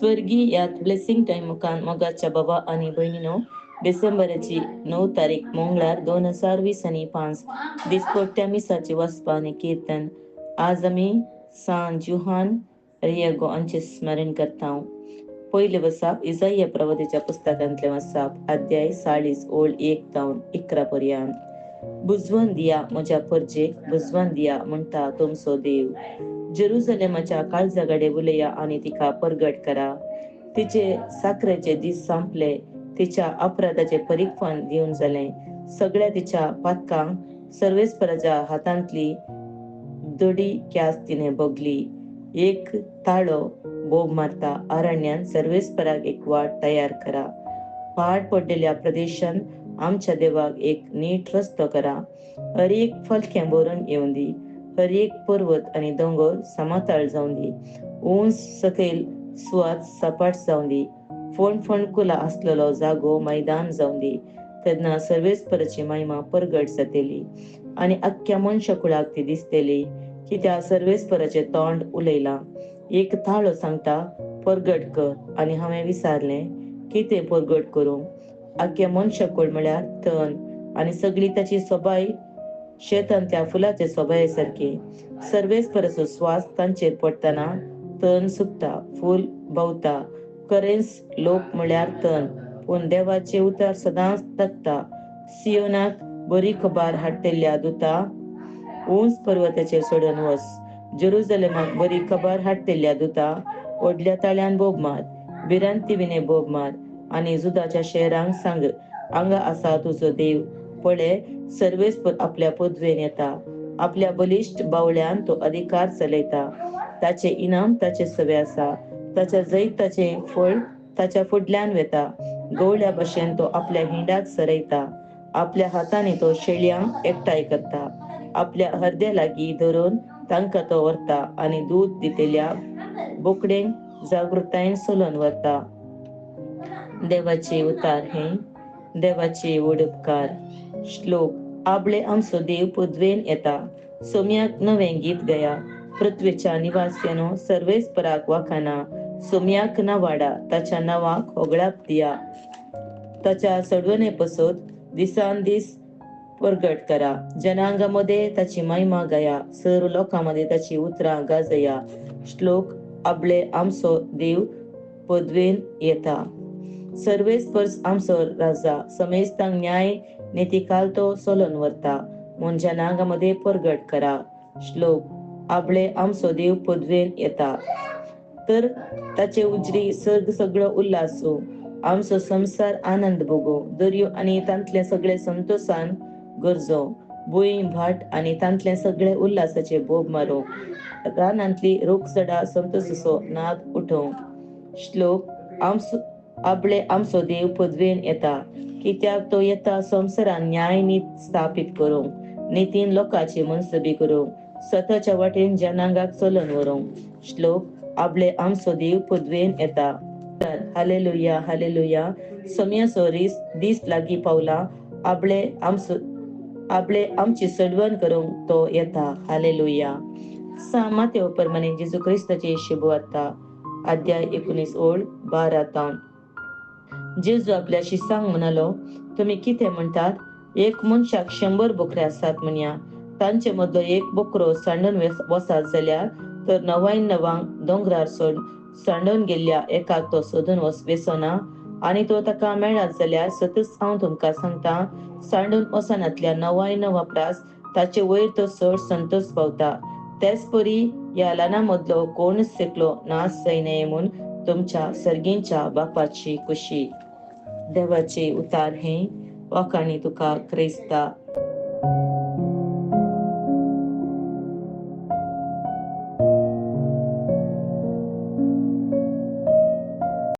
स्वर्गीय यात blessing time मुखान मोगाच्या बाबा आणि बहिणीनो डिसेंबरची 9 तारीख मंगळार 2020 आणि 5 दिसपोट्या मिसाचे वसपा आणि कीर्तन. आज आम्ही सांज जुहान रियगो अंचे स्मरण करता. पहिले वसाप इसाया प्रवतीच्या पुस्तकांतले वसाप अध्याय 40 ओळ 1 जावन 11 पर्यंत. बुजवून दिया म्हज्या परजेक, बुजवून दिया म्हणटा तुमचो देव. जेरुसलेमाच्या काळजागडे उलया आणि तिका परगट करा. तिचे साखरेचे दीस संपले, तिच्या अपराधाचे परीक्षण दिवन जाले. सगळ्या तिच्या पातकांक सर्वेस्पराच्या हातांतली दडी क्यास तिने बगली. एक ताळो बोब मारता अरण्यान सर्वेस्पराक एक वाट तयार करा. पहाड पडलेल्या प्रदेशांत आमच्या देवाक एक नीट रस्तो करा. हर एक फलक्या भरून येऊन दी. हर एक पर्वत आणि दोंगर समतळ जाऊन दी. उंच सकयल सुवात सपाट जाऊन दी. फोंडकुला असलेलो जागो मैदान जाऊन दी. तेन्ना सर्वेस्पराची महिमा परगट जातली आणि अख्ख्या मनशाकुळाक ती दिसतली की त्या सर्वेस्पराचे तोंड उलयला. एक ताळो सांगता परगट कर आणि हांवें विचारले कितें परगट करूं. अख्ख्या मनशाकुळ म्हळ्यार तण आणि सगळी ताची सोबाय शेतान त्या फुलाचे सोबाये सारखी. सर्वेस्पराचो स्वास तांचेर पडटना तण सुकता, फूल भोवता. खरेंच लोक म्हळ्यार तण, पूण देवाचे उतार सदांच तकता. सियोनाक बरी खबर हाडटल्या दूता उंच पर्वताचेर चडून वच. जेरुसलेमाक बरी खबर हाडटल्या दूता व्हडल्या ताळ्यान बोब मार. भिरांती विने बोब मार आणि जुदाच्या शहरांक सांग, हांगा आसा तुजो देव. पळय, सर्वेस्पर आपल्या पदवेन येता. आपल्या बलिश्ट बावळ्यान तो अधिकार चलयता. ताचे इनाम ताचे सवे आसा. ताच्या जैताचे फळ ताच्या फुडल्यान वेता. गवळ्या भशेन तो आपल्या हिंडाक सरयता. आपल्या हातांनी तो शेळयांक एकठांय करता. आपल्या हरद्या लागीं धरून तांकां तो व्हरता आणि दूध दितल्या बोकडेंक जागृतायेन सोलोन व्हरता. देवाचे उतार हे देवाचे व्हड उपकार. श्लोक. आपले आमचो देव पदवेन येता. सोम्याक नवें गीत गया. पृथ्वीच्या निवास्यानो सर्वेस्पराक वाखाना. सोम्याक नावाडा, ताच्या नावाक होगळाक दिया. ताच्या सडवणे पसत दिसान दीस परगट करा. जनांगामध्ये ताची महिमा गाया. सर्व लोकांमध्ये ताची उतरां गाजया. श्लोक. आपले आमचो देव पदवेन येता. सर्वेस्पर्स आमचो राजा. समेस्तांक न्याय नेतिकाल तो सोलोन व्हरता म्हूण जनांगामध्ये परगट करा. श्लोक. आपले आमचो देव पदवेन येता. तर ताचे उजरी सर्ग सगळो उल्हासू. आमचो संसार आनंद भोगो. दर्यो आणि तांतले सगळे संतोषान गरजो. भुंय भाट आणि तांतले सगळे उल्हासाचे बोब मारो. रानांतली रोखजडा संतोषाचो नाद उठोवं. श्लोक. आपले आमचो देव पदवेन येता, कित्याक तो येता संवसारान न्याय नीत स्थापीत करूंक, नितीन लोकांची मनसबी करूंक, स्वताच्या वाटेन जनांगाक चलोन व्हरूंक. श्लोक. आपले आमचो देव पदवेन येता. Hallelujah, hallelujah. सोम्याचो दीस लागीं पावला. आपले आमची सडवण करूंक तो येता. हालेलुया. मातेव परमाणे जेजू क्रिस्ताची शुभवार्ता अध्याय 19 ओळ 12 तावन. जेजू आपल्या शिसांक म्हणालो, तुम्ही कितें म्हणटात? एक मनशाक 100 बोकरे आसात म्हणया. तांचे मदलो एक बोकरो सांडून वसात जाल्यार तर 99 दोंगरार सांडून गेल्ल्या एकाक तो सोदून वेसोना. आणि तो ताका मेळत जाल्यार सतत हांव तुमकां सांगता, सांडून वसनातल्या 99 प्रास ताचे वयर तो चड संतोष पावता. तेच परी ह्या ल्हाना मदलो कोणच एकलो नाश जायनये म्हूण तुमच्या सर्गींच्या बापाची कुशी. देवाचे उतार हे वाखाणी तुका क्रिस्ता.